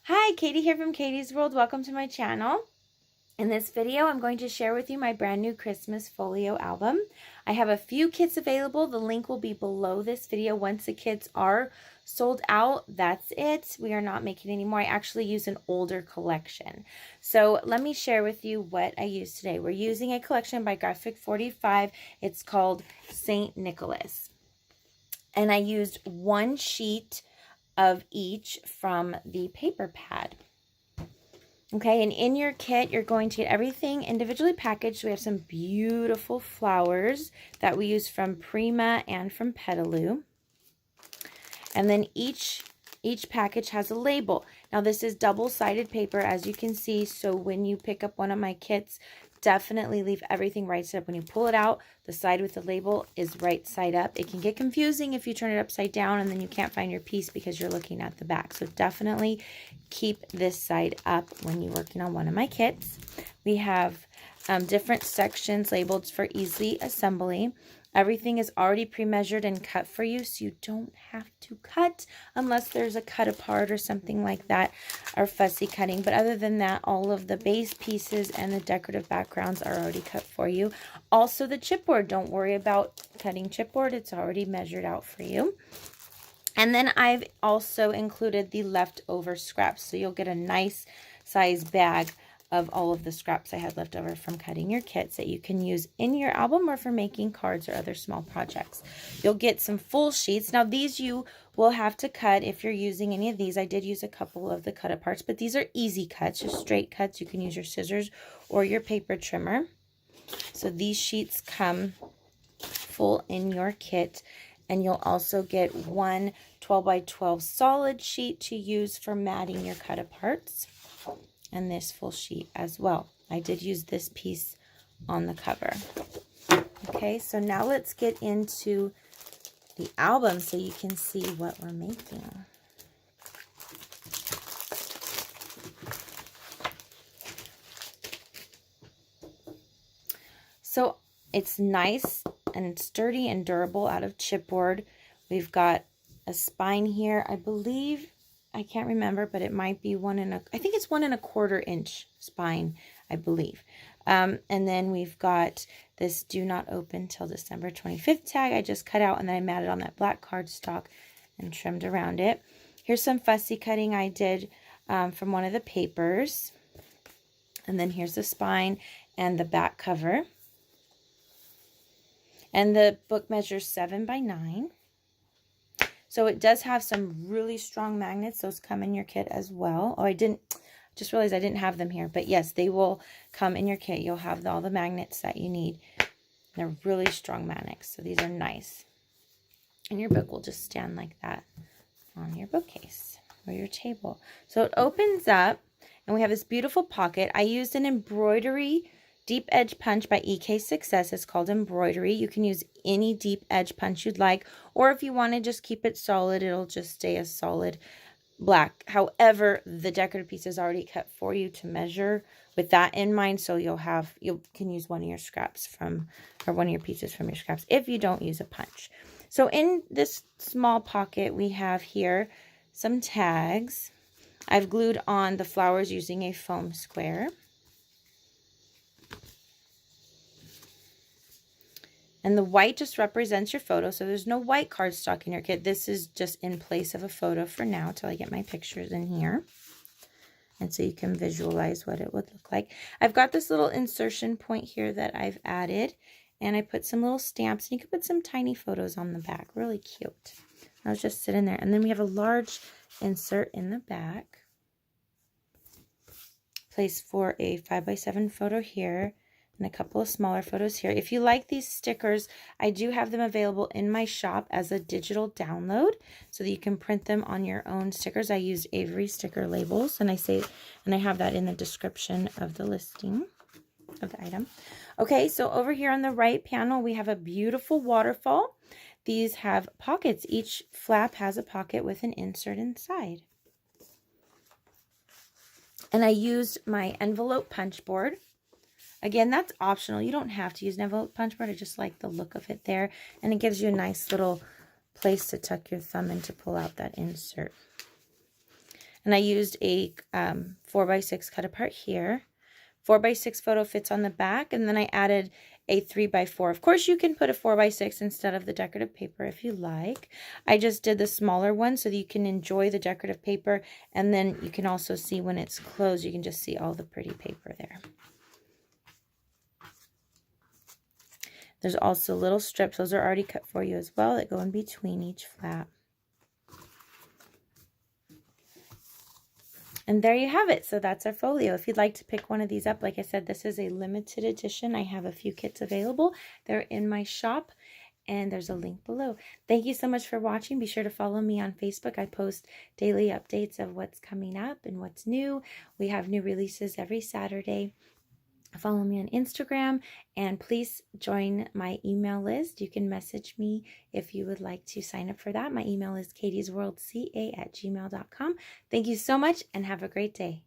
Hi, Katie here from Katie's World. Welcome to my channel. In this video, I'm going to share with you my brand new Christmas folio album. I have a few kits available. The link will be below this video. Once the kits are sold out, that's it. We are not making any more. I actually use an older collection. So let me share with you what I use today. We're using a collection by Graphic 45. It's called St. Nicholas. And I used one sheet of each from the paper pad. Okay, and in your kit, you're going to get everything individually packaged. We have some beautiful flowers that we use from Prima and from Petaloo. And then each package has a label. Now, this is double-sided paper, as you can see, so when you pick up one of my kits, definitely leave everything right side up. When you pull it out, the side with the label is right side up. It can get confusing if you turn it upside down and then you can't find your piece because you're looking at the back. So definitely keep this side up when you're working on one of my kits. We have different sections labeled for easy assembly. Everything is already pre-measured and cut for you, so you don't have to cut unless there's a cut apart or something like that, or fussy cutting. But other than that, all of the base pieces and the decorative backgrounds are already cut for you. Also, the chipboard, don't worry about cutting chipboard. It's already measured out for you. And then I've also included the leftover scraps, so you'll get a nice size bag of all of the scraps I had left over from cutting your kits that you can use in your album or for making cards or other small projects. You'll get some full sheets. Now, these you will have to cut if you're using any of these. I did use a couple of the cut aparts, but these are easy cuts, just straight cuts. You can use your scissors or your paper trimmer. So these sheets come full in your kit, and you'll also get one 12 by 12 solid sheet to use for matting your cut aparts. And this full sheet as well. I did use this piece on the cover. Okay, so now let's get into the album so you can see what we're making. So it's nice and sturdy and durable out of chipboard. We've got a spine here. I believe, I can't remember, but it might be I think it's 1 1/4 inch spine, I believe. And then we've got this do not open till December 25th tag. I just cut out and then I matted on that black cardstock and trimmed around it. Here's some fussy cutting I did from one of the papers. And then here's the spine and the back cover. And the book measures 7 by 9. So it does have some really strong magnets. Those come in your kit as well. Oh, just realized I didn't have them here. But yes, they will come in your kit. You'll have all the magnets that you need. They're really strong magnets. So these are nice. And your book will just stand like that on your bookcase or your table. So it opens up and we have this beautiful pocket. I used an embroidery deep edge punch by EK Success. It's called embroidery. You can use any deep edge punch you'd like, or if you want to just keep it solid, it'll just stay a solid black. However, the decorative piece is already cut for you to measure with that in mind, so you can use one of your scraps or one of your pieces from your scraps if you don't use a punch. So in this small pocket, we have here some tags. I've glued on the flowers using a foam square. And the white just represents your photo, so there's no white cardstock in your kit. This is just in place of a photo for now till I get my pictures in here. And so you can visualize what it would look like. I've got this little insertion point here that I've added, and I put some little stamps, and you can put some tiny photos on the back. Really cute. I was just sitting there. And then we have a large insert in the back. Place for a 5 by 7 photo here. And a couple of smaller photos here. If you like these stickers, I do have them available in my shop as a digital download so that you can print them on your own stickers. I used Avery sticker labels, and I have that in the description of the listing of the item. Okay, so over here on the right panel, we have a beautiful waterfall. These have pockets. Each flap has a pocket with an insert inside. And I used my envelope punch board. Again, that's optional. You don't have to use an envelope punch board. I just like the look of it there. And it gives you a nice little place to tuck your thumb in to pull out that insert. And I used a 4x6 cut apart here. 4x6 photo fits on the back, and then I added a 3x4. Of course, you can put a 4x6 instead of the decorative paper if you like. I just did the smaller one so that you can enjoy the decorative paper, and then you can also see when it's closed, you can just see all the pretty paper there. There's also little strips. Those are already cut for you as well that go in between each flap. And there you have it. So that's our folio. If you'd like to pick one of these up, like I said, this is a limited edition. I have a few kits available. They're in my shop, and there's a link below. Thank you so much for watching. Be sure to follow me on Facebook. I post daily updates of what's coming up and what's new. We have new releases every Saturday. Follow me on Instagram, and please join my email list. You can message me if you would like to sign up for that. My email is katiesworldca@gmail.com. Thank you so much, and have a great day.